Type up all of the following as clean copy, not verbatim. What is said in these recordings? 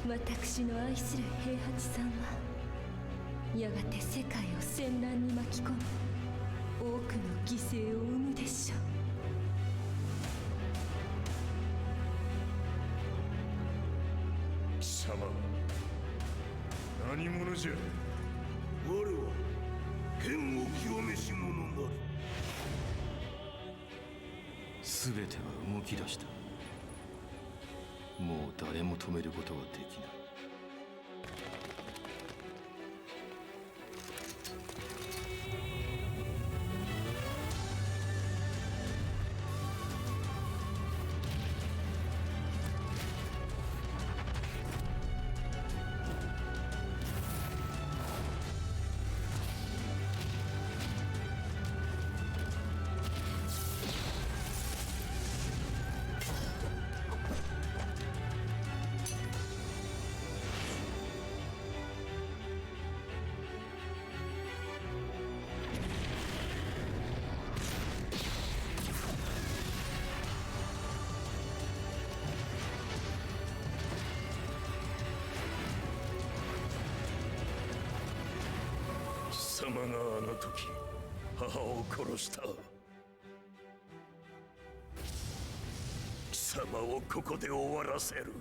私の愛する平八さんはやがて世界を戦乱に巻き込み多くの犠牲を生むでしょう。貴様何者じゃ。我は剣を清めし者なり。全ては動き出した。もう誰も止めることはできない。貴様があの時母を殺した。貴様をここで終わらせる。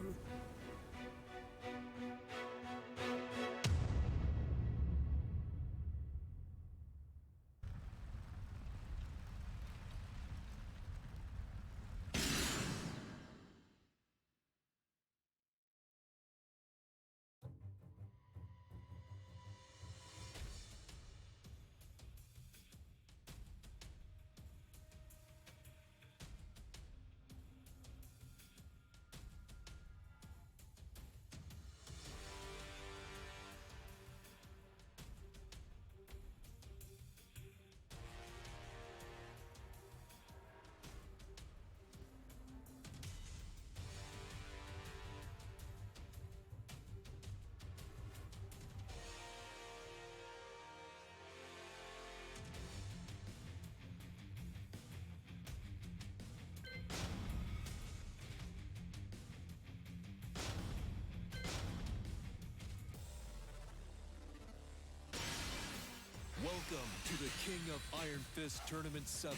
Welcome to the King of Iron Fist Tournament 7,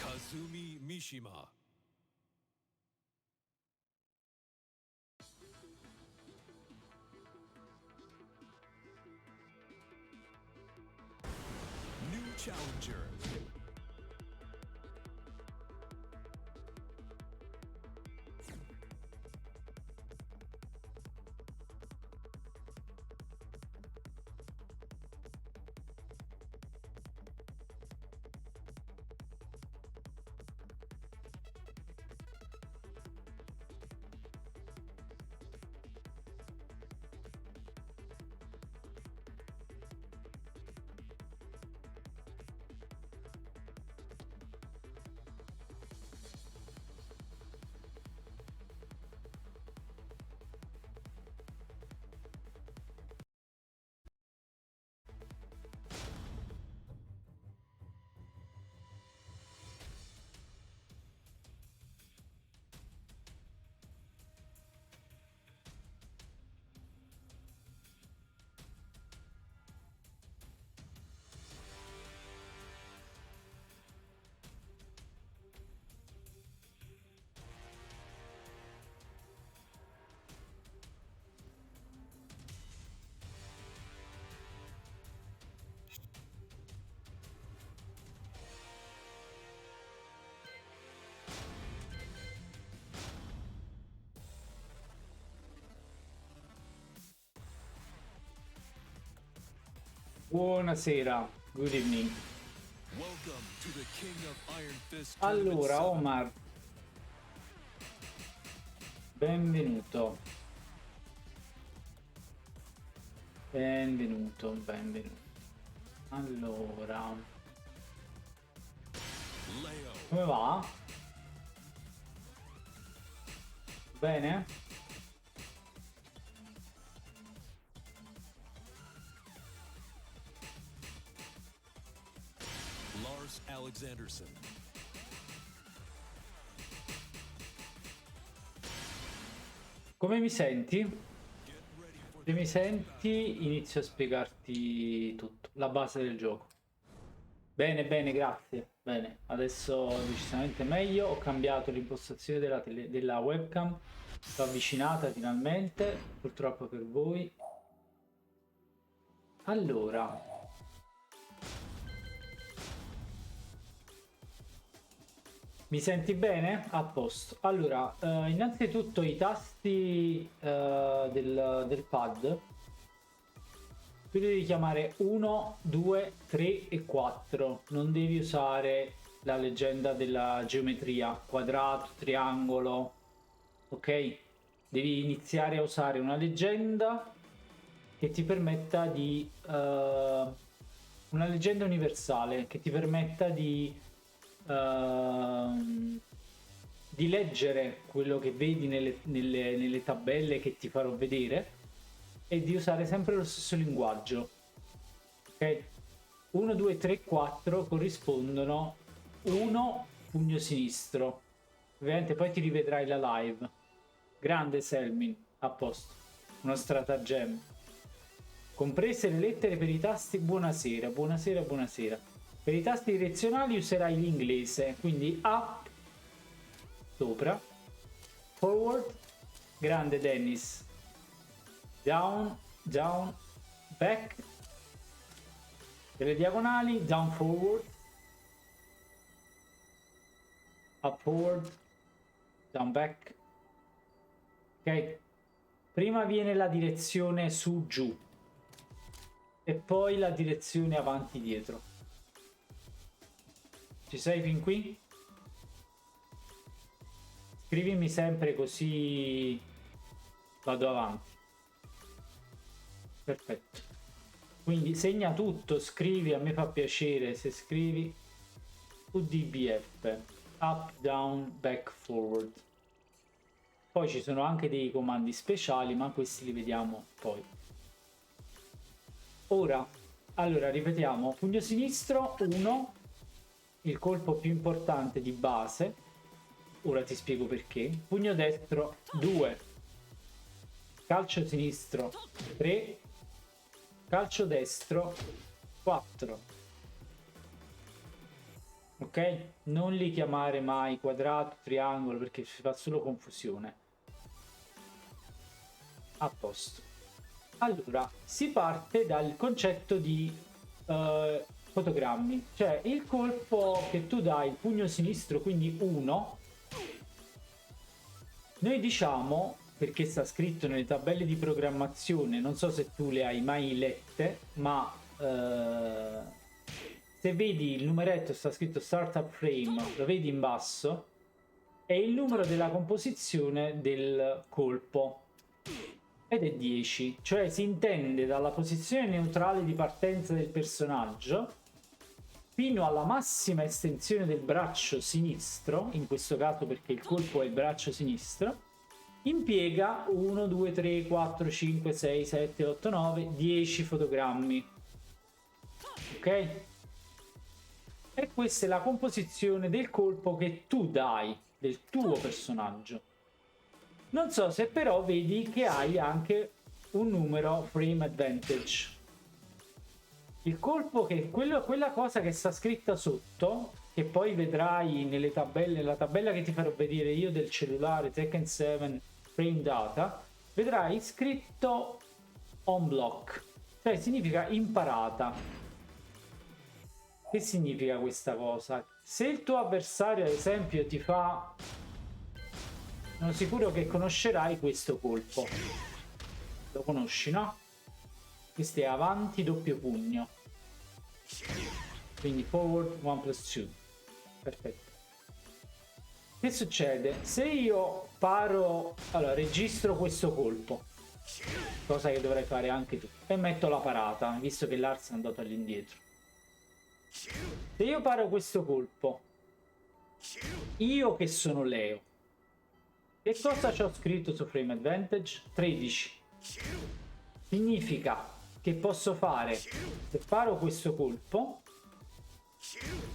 Kazumi Mishima. New challenger. Buonasera, good evening. Welcome to the King of Iron Fist Tournament Allora, 7. Omar, benvenuto. Benvenuto. Allora, Leo. come va? Bene? Lars Alexanderson. Come mi senti? Se mi senti, inizio a spiegarti tutto, la base del gioco. Bene, bene, grazie. Bene, adesso decisamente meglio. Ho cambiato l'impostazione della webcam. L'ho avvicinata finalmente, purtroppo per voi. Allora, mi senti bene? A posto. Allora, innanzitutto i tasti del pad. Tu devi chiamare 1, 2, 3 e 4. Non devi usare la leggenda della geometria, quadrato, triangolo. Ok? Devi iniziare a usare una leggenda che ti permetta di... una leggenda universale che ti permetta di leggere quello che vedi nelle tabelle che ti farò vedere e di usare sempre lo stesso linguaggio. Ok? 1, 2, 3, 4 corrispondono 1 pugno sinistro. Ovviamente poi ti rivedrai la live. Grande Selmin, a posto. Uno stratagem. Comprese le lettere per i tasti buonasera, buonasera, buonasera. Per i tasti direzionali userai l'inglese, quindi up, sopra, forward, grande Dennis, down, down, back, delle diagonali, down forward, up forward, down back. Ok? Prima viene la direzione su giù e poi la direzione avanti dietro. Ci sei fin qui? Scrivimi sempre così vado avanti. Perfetto. Quindi segna tutto, scrivi, a me fa piacere se scrivi UDBF, up, down, back, forward. Poi ci sono anche dei comandi speciali, ma questi li vediamo poi. Ora, allora ripetiamo, pugno sinistro 1, il colpo più importante di base, ora ti spiego perché. Pugno destro 2, calcio sinistro 3, calcio destro 4. Ok? Non li chiamare mai quadrato, triangolo, perché si fa solo confusione. A posto. Allora, si parte dal concetto di fotogrammi, cioè il colpo che tu dai, il pugno sinistro, quindi 1, noi diciamo, perché sta scritto nelle tabelle di programmazione, non so se tu le hai mai lette, ma se vedi il numeretto sta scritto startup frame, lo vedi in basso, è il numero della composizione del colpo ed è 10, cioè si intende dalla posizione neutrale di partenza del personaggio fino alla massima estensione del braccio sinistro, in questo caso perché il colpo è il braccio sinistro, impiega 1, 2, 3, 4, 5, 6, 7, 8, 9, 10 fotogrammi. Ok? E questa è la composizione del colpo che tu dai, del tuo personaggio. Non so se però vedi che hai anche un numero frame advantage. Il colpo che quella cosa che sta scritta sotto, che poi vedrai nelle tabelle, nella tabella che ti farò vedere io del cellulare Tekken 7 frame data, vedrai scritto on block, cioè significa imparata. Che significa questa cosa? Se il tuo avversario ad esempio ti fa, sono sicuro che conoscerai questo colpo, lo conosci, no? Questo è avanti doppio pugno, quindi forward 1 plus 2. Perfetto. Che succede? Se io paro, allora registro questo colpo, cosa che dovrai fare anche tu, e metto la parata, visto che Lars è andato all'indietro. Se io paro questo colpo, io che sono Leo, che cosa ci ho scritto su frame advantage? 13. Significa che posso fare, se paro questo colpo,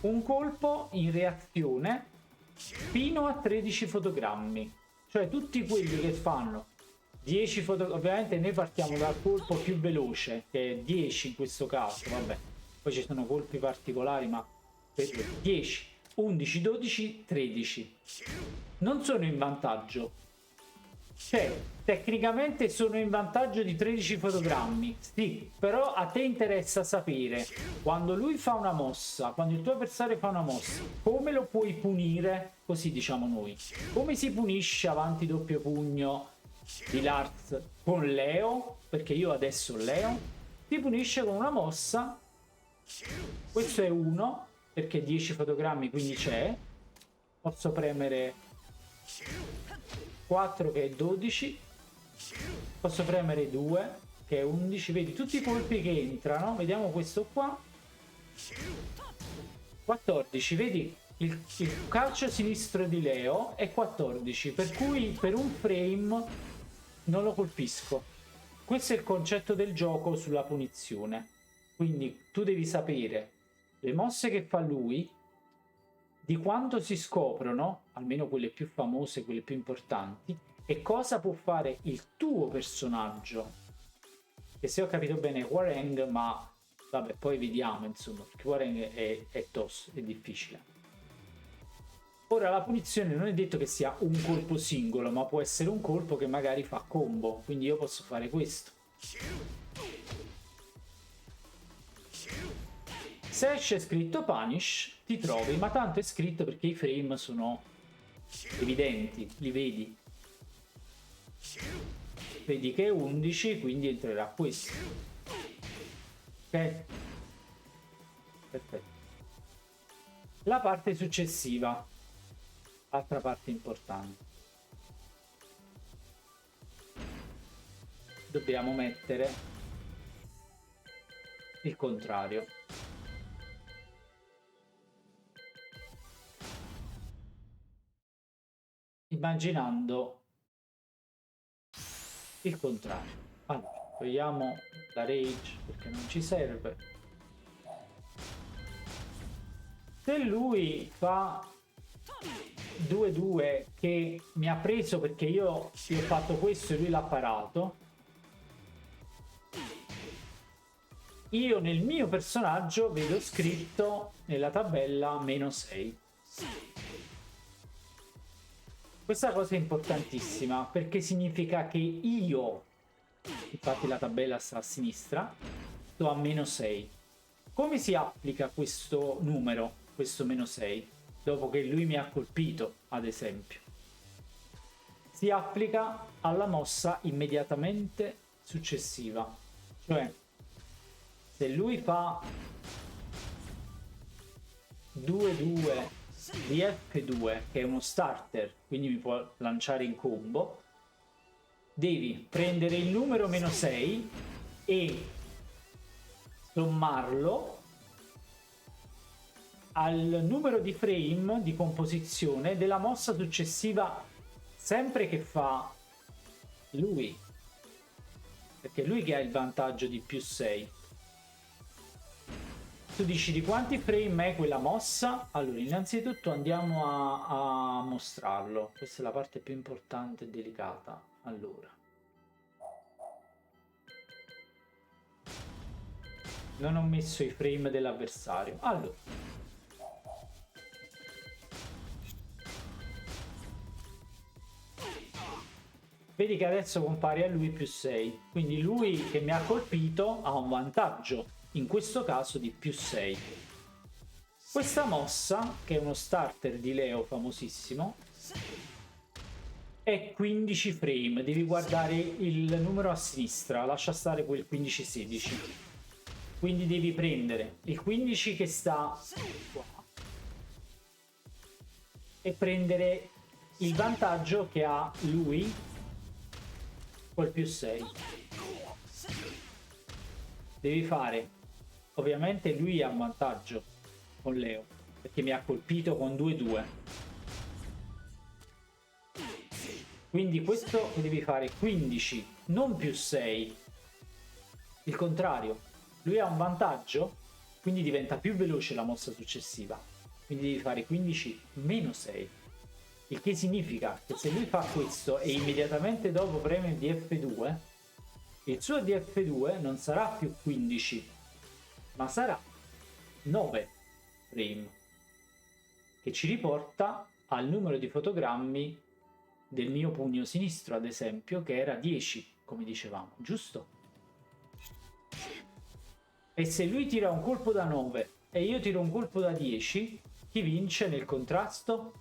un colpo in reazione fino a 13 fotogrammi, cioè tutti quelli che fanno 10 foto, ovviamente noi partiamo dal colpo più veloce, che è 10 in questo caso, vabbè. Poi ci sono colpi particolari, ma per 10, 11, 12, 13. Non sono in vantaggio. Cioè, tecnicamente sono in vantaggio di 13 fotogrammi. Sì, però a te interessa sapere quando lui fa una mossa, quando il tuo avversario fa una mossa, come lo puoi punire, così diciamo noi. Come si punisce avanti doppio pugno di Lars con Leo, perché io adesso ho Leo, si punisce con una mossa. Questo è 1, perché 10 fotogrammi, quindi c'è. Posso premere 4 che è 12, posso premere 2 che è 11, vedi tutti i colpi che entrano, vediamo questo qua, 14, vedi il calcio sinistro di Leo è 14, per cui per un frame non lo colpisco. Questo è il concetto del gioco sulla punizione, quindi tu devi sapere le mosse che fa lui, di quanto si scoprono, almeno quelle più famose, quelle più importanti, e cosa può fare il tuo personaggio. Che se ho capito bene è Hwoarang, ma vabbè, poi vediamo, insomma, perché Hwoarang è tosto, è difficile. Ora la punizione non è detto che sia un colpo singolo, ma può essere un colpo che magari fa combo, quindi io posso fare questo. Se esce scritto punish, ti trovi, ma tanto è scritto perché i frame sono evidenti, li vedi. Vedi che è 11, quindi entrerà questo. Ok? Perfetto. La parte successiva, altra parte importante. Dobbiamo mettere il contrario. Immaginando il contrario. Allora, togliamo la rage perché non ci serve. Se lui fa 2-2 che mi ha preso perché io gli ho fatto questo e lui l'ha parato, io nel mio personaggio vedo scritto nella tabella -6. Questa cosa è importantissima perché significa che io, infatti la tabella sta a sinistra, sto a -6. Come si applica questo numero, questo -6, dopo che lui mi ha colpito, ad esempio? Si applica alla mossa immediatamente successiva. Cioè, se lui fa 2-2 di F2, che è uno starter, quindi mi può lanciare in combo, devi prendere il numero -6 e sommarlo al numero di frame di composizione della mossa successiva, sempre che fa lui, perché è lui che ha il vantaggio di +6. Tu dici di quanti frame è quella mossa? Allora, innanzitutto andiamo a mostrarlo. Questa è la parte più importante e delicata. Allora, non ho messo i frame dell'avversario. Allora, vedi che adesso compare a lui +6. Quindi lui che mi ha colpito ha un vantaggio, in questo caso di +6. Questa mossa, che è uno starter di Leo famosissimo, è 15 frame. Devi guardare il numero a sinistra, lascia stare quel 15-16. Quindi devi prendere il 15 che sta qua e prendere il vantaggio che ha lui col +6. Devi fare, ovviamente lui ha vantaggio con Leo perché mi ha colpito con 2-2, quindi questo devi fare 15, non +6, il contrario. Lui ha un vantaggio, quindi diventa più veloce la mossa successiva, quindi devi fare 15 -6. Il che significa che se lui fa questo e immediatamente dopo preme il DF2, il suo DF2 non sarà più 15, ma sarà 9 frame, che ci riporta al numero di fotogrammi del mio pugno sinistro, ad esempio, che era 10, come dicevamo, giusto? E se lui tira un colpo da 9 e io tiro un colpo da 10, chi vince nel contrasto?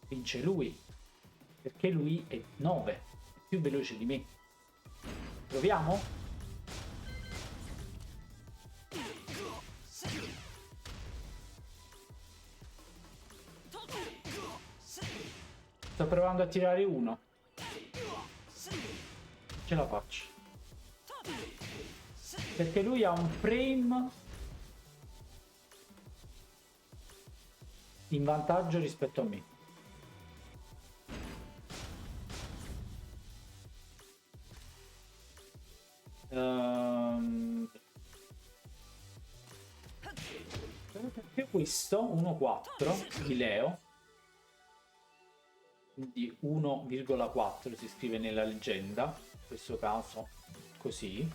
Vince lui, perché lui è 9, è più veloce di me. Proviamo? Sto provando a tirare uno. Ce la faccio. Perché lui ha un frame in vantaggio rispetto a me. Perché questo 1,4 di Leo, quindi 1,4 si scrive nella leggenda, in questo caso così.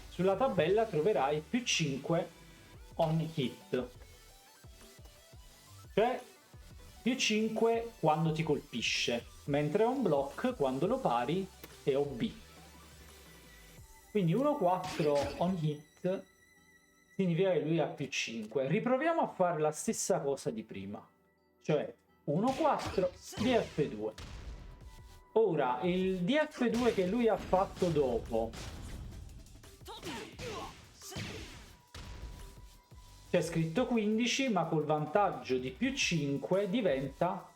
Sulla tabella troverai più 5 on hit, cioè più 5 quando ti colpisce, mentre on block quando lo pari è OB. Quindi 1,4 on hit significa che lui ha più 5. Riproviamo a fare la stessa cosa di prima, cioè 1,4 DF2. Ora il DF2 che lui ha fatto dopo, c'è scritto 15, ma col vantaggio di più 5 diventa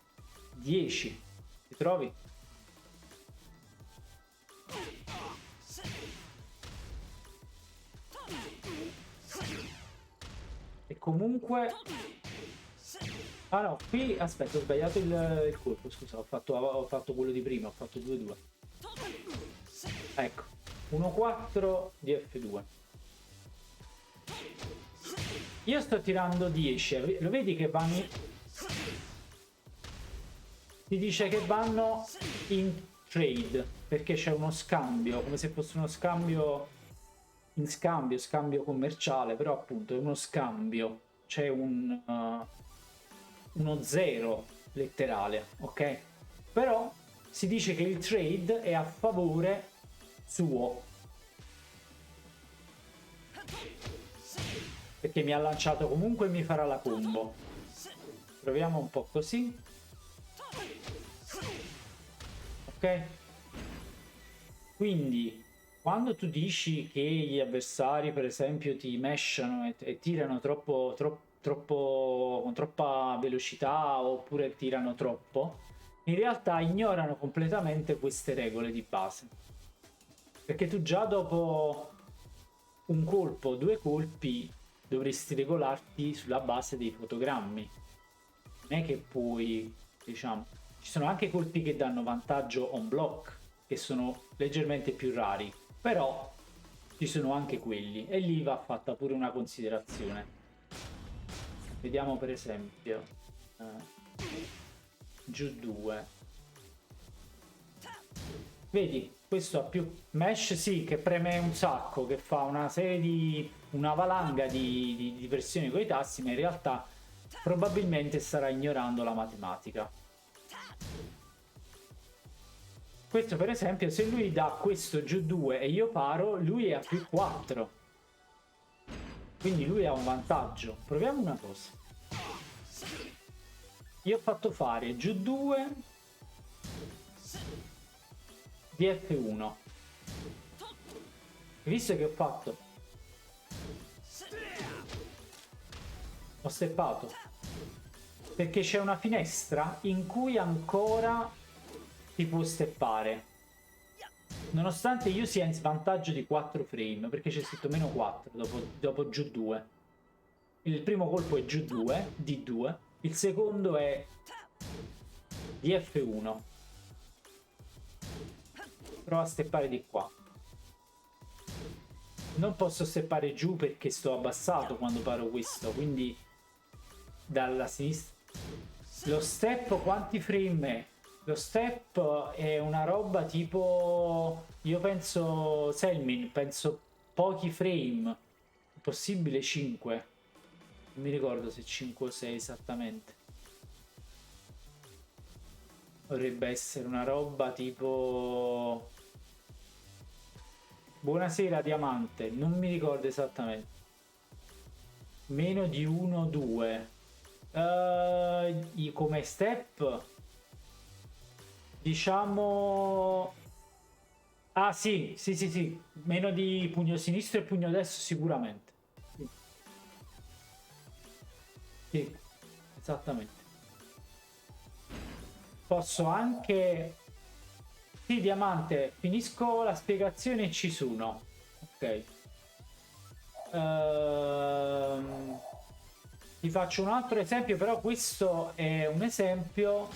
10. Ti trovi? E comunque... Ah no, qui... Aspetta, ho sbagliato il colpo, scusa, ho fatto quello di prima, ho fatto 2-2. Ecco, 1-4 di F2. Io sto tirando 10, lo vedi che vanno... Si dice che vanno in trade, perché c'è uno scambio, come se fosse uno scambio... in scambio commerciale, però appunto è uno scambio, c'è uno 0 letterale, ok? Però si dice che il trade è a favore suo, perché mi ha lanciato comunque e mi farà la combo. Proviamo un po' così, ok? Quindi quando tu dici che gli avversari, per esempio, ti meshano e tirano con troppa velocità, oppure tirano troppo, in realtà ignorano completamente queste regole di base. Perché tu già dopo un colpo, 2 colpi, dovresti regolarti sulla base dei fotogrammi. Non è che puoi, diciamo, ci sono anche colpi che danno vantaggio on block, che sono leggermente più rari. Però ci sono anche quelli e lì va fatta pure una considerazione. Vediamo per esempio giù 2. Vedi, questo ha più mesh, sì, che preme un sacco, che fa una serie di una valanga di pressioni con i tasti, ma in realtà probabilmente starà ignorando la matematica. Questo per esempio, se lui dà questo giù 2 e io paro, lui è a più 4. Quindi lui ha un vantaggio. Proviamo una cosa. Io ho fatto fare giù 2 di F1. Visto che ho fatto... Ho steppato. Perché c'è una finestra in cui ancora... si può steppare nonostante io sia in svantaggio di 4 frame, perché c'è scritto meno 4 dopo giù 2. Il primo colpo è giù 2 D2, il secondo è di F1. Prova a steppare di qua. Non posso steppare giù perché sto abbassato quando paro questo, quindi dalla sinistra. Lo step quanti frame è? Lo step è una roba tipo, io penso Selmin, penso pochi frame, possibile 5, non mi ricordo se 5 o 6 esattamente. Dovrebbe essere una roba tipo... Buonasera Diamante, non mi ricordo esattamente. Meno di 1 2. Come step diciamo... Ah sì, sì. Meno di pugno sinistro e pugno destro sicuramente. Sì, esattamente. Posso anche... Sì, Diamante, finisco la spiegazione e ci sono. Ok. Ti faccio un altro esempio, però questo è un esempio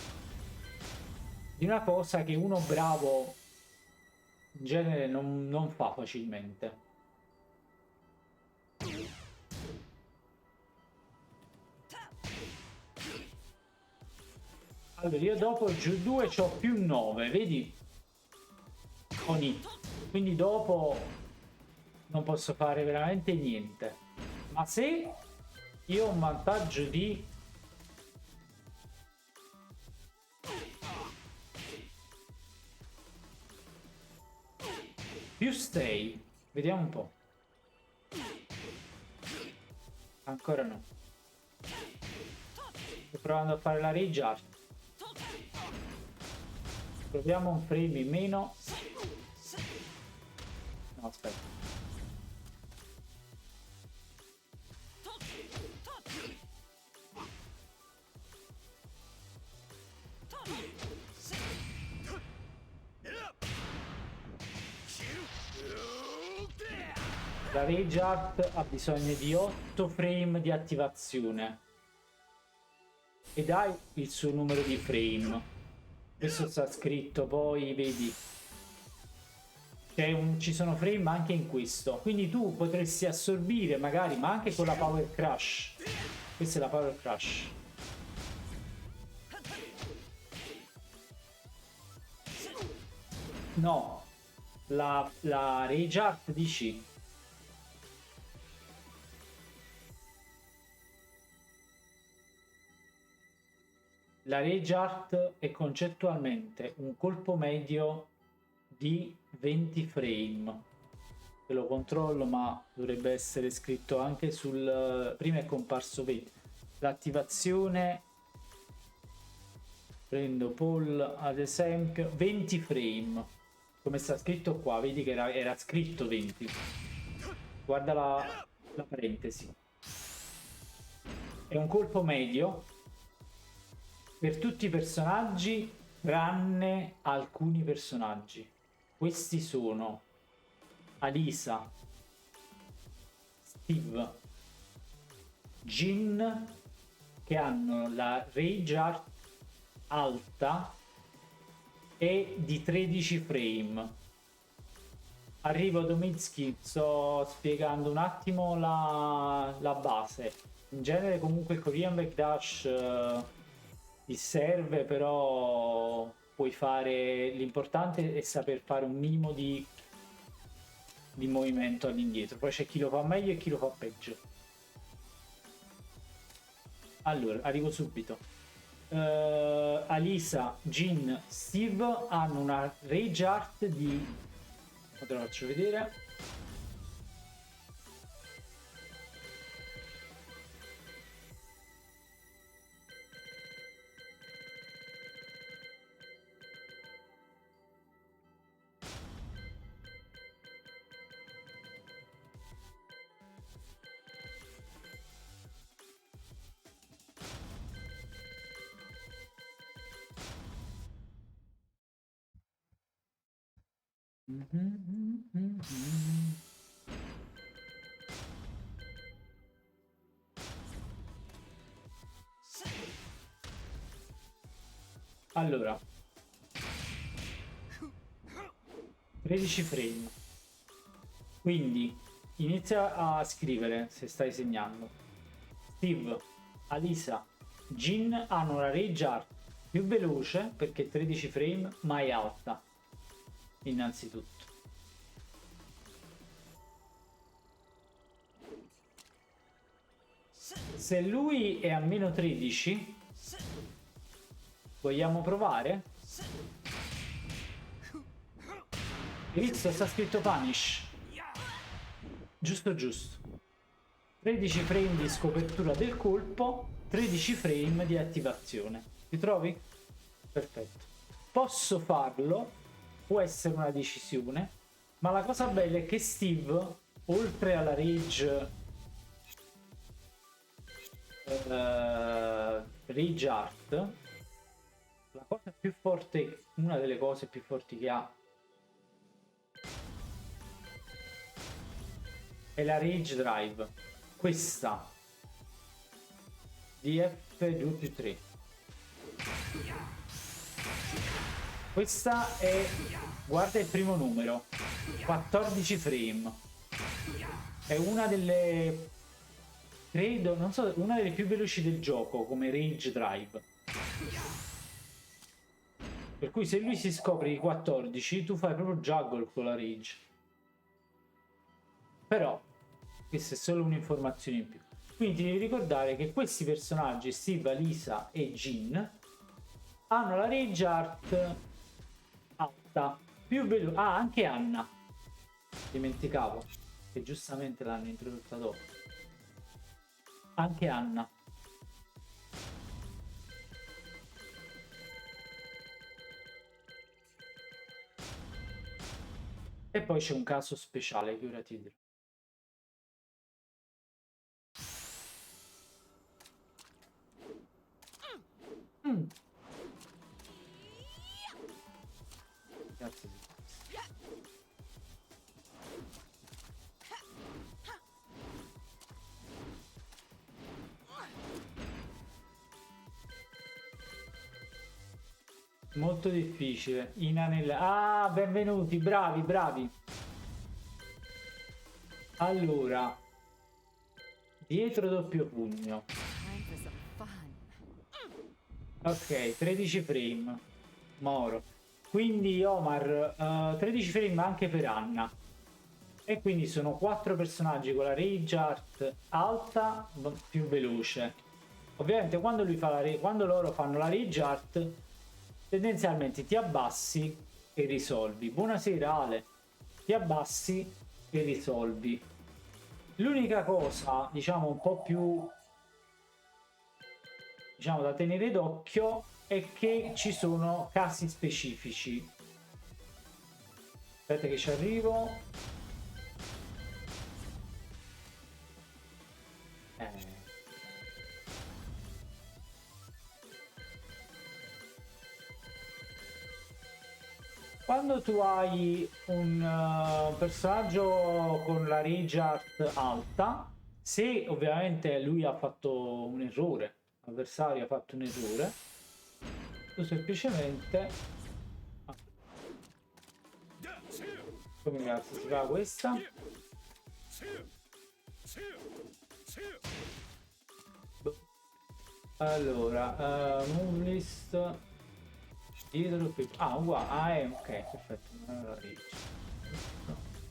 di una cosa che uno bravo in genere non fa facilmente. Allora, io dopo il giù 2 c'ho più 9, vedi? Con hit. Quindi dopo non posso fare veramente niente. Ma se io ho un vantaggio di più stay, vediamo un po'. Ancora no. Sto provando a fare la rage art. Proviamo un frame in meno. No, aspetta. La rage art ha bisogno di 8 frame di attivazione ed hai il suo numero di frame. Questo sta scritto, poi vedi ci sono frame anche in questo, quindi tu potresti assorbire magari, ma anche con la power crush. Questa è la power crush. No, la rage art DC. La rage art è concettualmente un colpo medio di 20 frame. Te lo controllo, ma dovrebbe essere scritto anche sul... Prima è comparso, vedi, l'attivazione. Prendo Paul ad esempio, 20 frame. Come sta scritto qua, vedi che era scritto 20. Guarda la parentesi. È un colpo medio per tutti i personaggi tranne alcuni personaggi. Questi sono Alisa, Steve, Jin, che hanno la rage art alta e di 13 frame. Arrivo Domitsky, sto spiegando un attimo la base. In genere comunque il Korean Backdash ti serve, però puoi fare, l'importante è saper fare un minimo di movimento all'indietro. Poi c'è chi lo fa meglio e chi lo fa peggio. Allora, arrivo subito. Alisa, Jin, Steve hanno una rage art di... te lo faccio vedere. Allora, 13 frame. Quindi inizia a scrivere se stai segnando. Steve, Alisa, Jin hanno la Rage Art più veloce perché 13 frame, ma è alta. Innanzitutto. Se lui è a meno 13, vogliamo provare? Hai visto? Sta scritto Punish. Giusto giusto. 13 frame di scopertura del colpo, 13 frame di attivazione. Ti trovi? Perfetto. Posso farlo, può essere una decisione, ma la cosa bella è che Steve, oltre alla Rage Rage Art, la cosa più forte, una delle cose più forti che ha è la Rage Drive, questa DF2+3. Questa è, guarda il primo numero, 14 frame, è una delle, credo, non so, una delle più veloci del gioco come Rage Drive. Per cui se lui si scopre di 14, tu fai proprio juggle con la Rage. Però questa è solo un'informazione in più. Quindi ti devi ricordare che questi personaggi, Steve, Alisa e Jin, hanno la Rage Art alta, più veloce. Ah, anche Anna. Dimenticavo che giustamente l'hanno introdotta dopo. Anche Anna. E poi c'è un caso speciale che ora ti dirò. Grazie. Molto difficile. Ah, benvenuti, bravi, bravi. Allora, dietro doppio pugno. Ok, 13 frame. Moro. Quindi Omar, 13 frame anche per Anna. E quindi sono 4 personaggi con la Rage Art alta più veloce. Ovviamente quando lui fa quando loro fanno la Rage Art, tendenzialmente ti abbassi e risolvi. Buonasera Ale. Ti abbassi e risolvi. L'unica cosa, diciamo, un po' più, diciamo, da tenere d'occhio è che ci sono casi specifici. Aspetta che ci arrivo. Quando tu hai un personaggio con la Rage Art alta, se ovviamente lui ha fatto un errore, l'avversario ha fatto un errore, tu semplicemente... Come cazzo si fa questa? Allora, move list... dietro qui. Ah, uguale. Ah, è ok, perfetto. Non la riccia.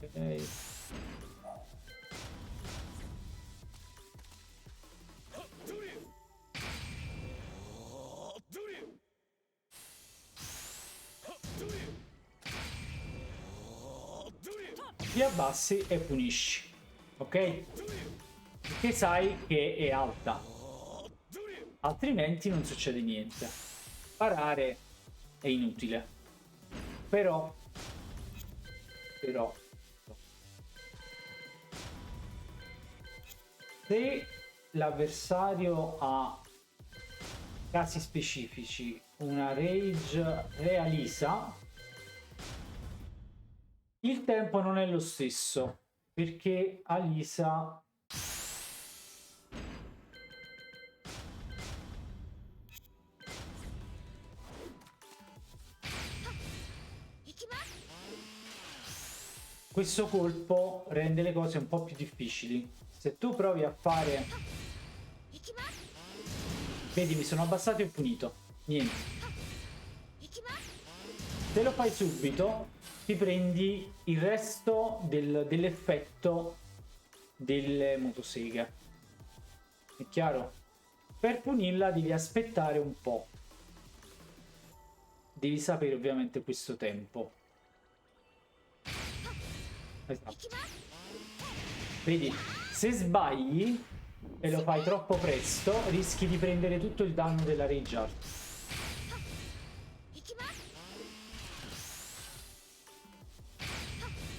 Ok. Ti abbassi e punisci. Ok? Perché sai che è alta. Altrimenti non succede niente. Parare è inutile, però se l'avversario ha casi specifici, una rage realisa, il tempo non è lo stesso perché Alisa questo colpo rende le cose un po' più difficili. Se tu provi a fare Vedi, mi sono abbassato e punito. Niente. Se lo fai subito, ti prendi il resto dell'effetto delle motoseghe. È chiaro? Per punirla devi aspettare un po'. Devi sapere ovviamente questo tempo. Esatto. Vedi, se sbagli e lo fai troppo presto, rischi di prendere tutto il danno della Rage Art.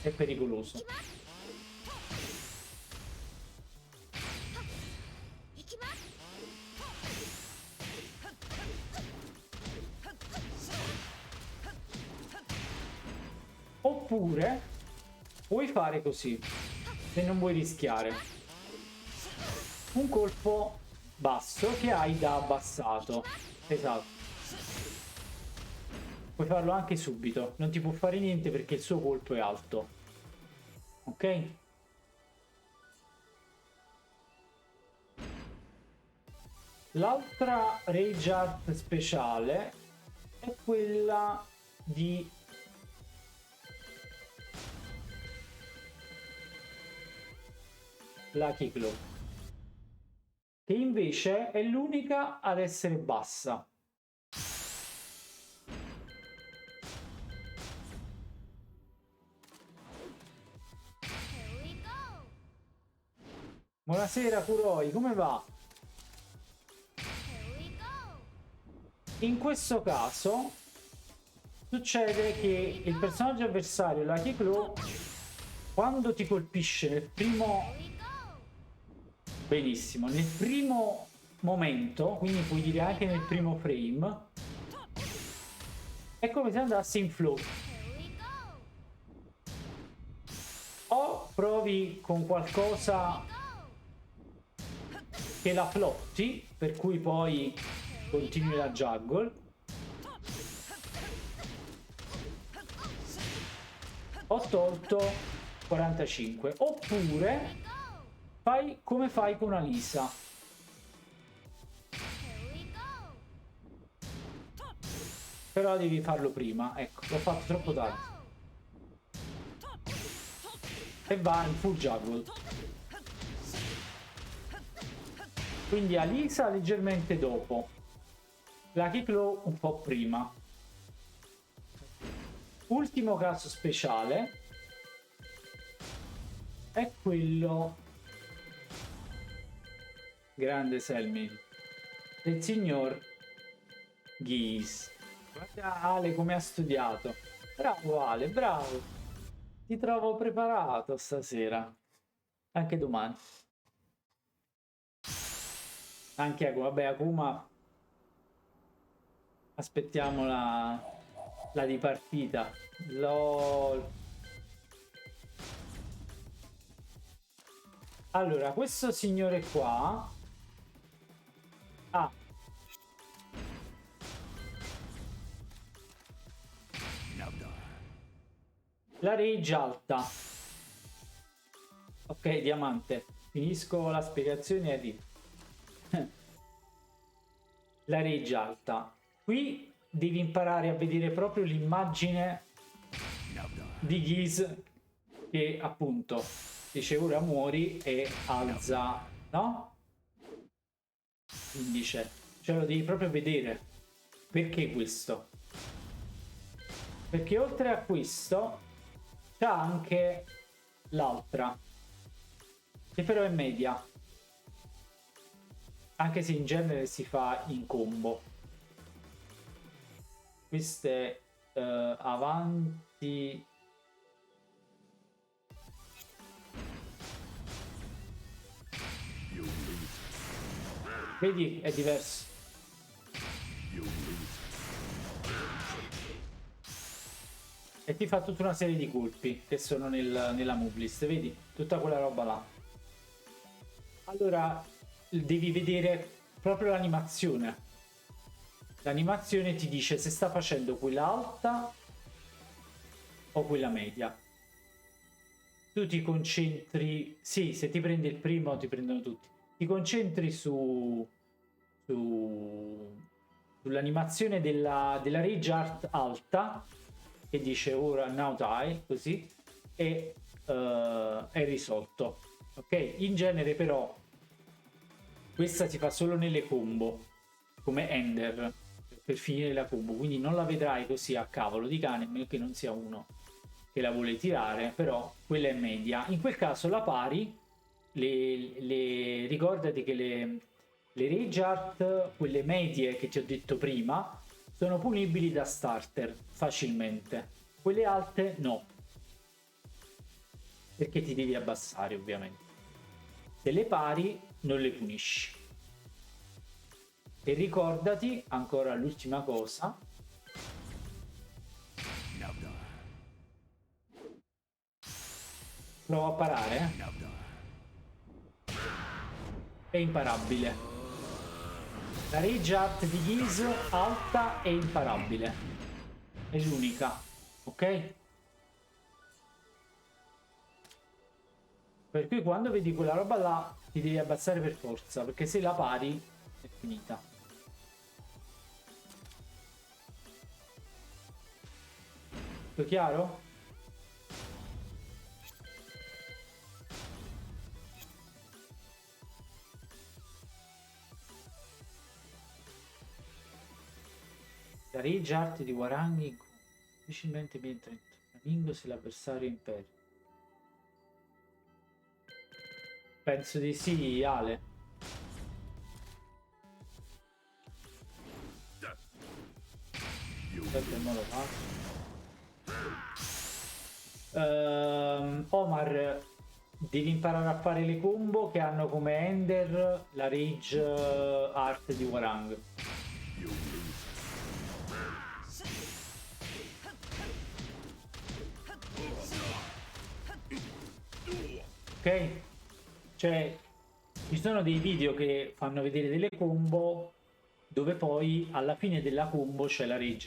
È pericoloso. Oppure puoi fare così, se non vuoi rischiare. Un colpo basso che hai da abbassato. Esatto. Puoi farlo anche subito, non ti può fare niente perché il suo colpo è alto. Ok? L'altra Rage Art speciale è quella di Lucky Claw, che invece è l'unica ad essere bassa. Buonasera Kuroi, come va? In questo caso succede che il personaggio avversario, Lucky Claw, quando ti colpisce nel primo... Benissimo, nel primo momento, quindi puoi dire anche nel primo frame, è come se andassi in flow. O provi con qualcosa che la flotti, per cui poi continui la juggle, ho tolto 45, oppure fai come fai con Alisa, però devi farlo prima. Ecco, l'ho fatto troppo tardi e va in full juggle. Quindi Alisa leggermente dopo, Lucky Claw un po' prima. Ultimo caso speciale è quello, grande Selmi, del signor Geese. Guarda Ale come ha studiato. Bravo Ale, bravo. Ti trovo preparato stasera. Anche domani. Anche Akuma. Vabbè, Akuma. Aspettiamo la dipartita. LOL. Allora, questo signore qua ha la rage alta. Ok, diamante. Finisco la spiegazione e arrivo. La rage alta. Qui devi imparare a vedere proprio l'immagine di Geese che appunto dice ora muori e alza, no? Indice. Cioè lo devi proprio vedere. Perché questo? Perché oltre a questo c'è anche l'altra, che però è media, anche se in genere si fa in combo. Queste avanti, vedi, è diverso. E ti fa tutta una serie di colpi che sono nella move list, vedi? Tutta quella roba là. Allora devi vedere proprio l'animazione. L'animazione ti dice se sta facendo quella alta o quella media. Tu ti concentri, sì, se ti prendi il primo ti prendono tutti. Ti concentri su sull'animazione della rage art alta, che dice ora now die, così, e è risolto. Ok, in genere però questa si fa solo nelle combo, come Ender, per finire la combo, quindi non la vedrai così a cavolo di cane, a meno che non sia uno che la vuole tirare, però quella è media. In quel caso la pari, ricordati che le rage art, quelle medie che ti ho detto prima, sono punibili da starter facilmente, quelle alte no, perché ti devi abbassare ovviamente. Se le pari non le punisci. E ricordati ancora l'ultima cosa, prova a parare, è imparabile. La rage art di Giz alta è imparabile, è l'unica, ok? Per cui quando vedi quella roba là ti devi abbassare per forza, perché se la pari è finita. Tutto chiaro? La rage art di Warang difficilmente entra in flamingo se l'avversario imperi. Penso di sì, Ale. Aspetta, mo lo faccio. Omar, devi imparare a fare le combo che hanno come Ender la rage art di Warang. Ok? Cioè, ci sono dei video che fanno vedere delle combo dove poi alla fine della combo c'è la rage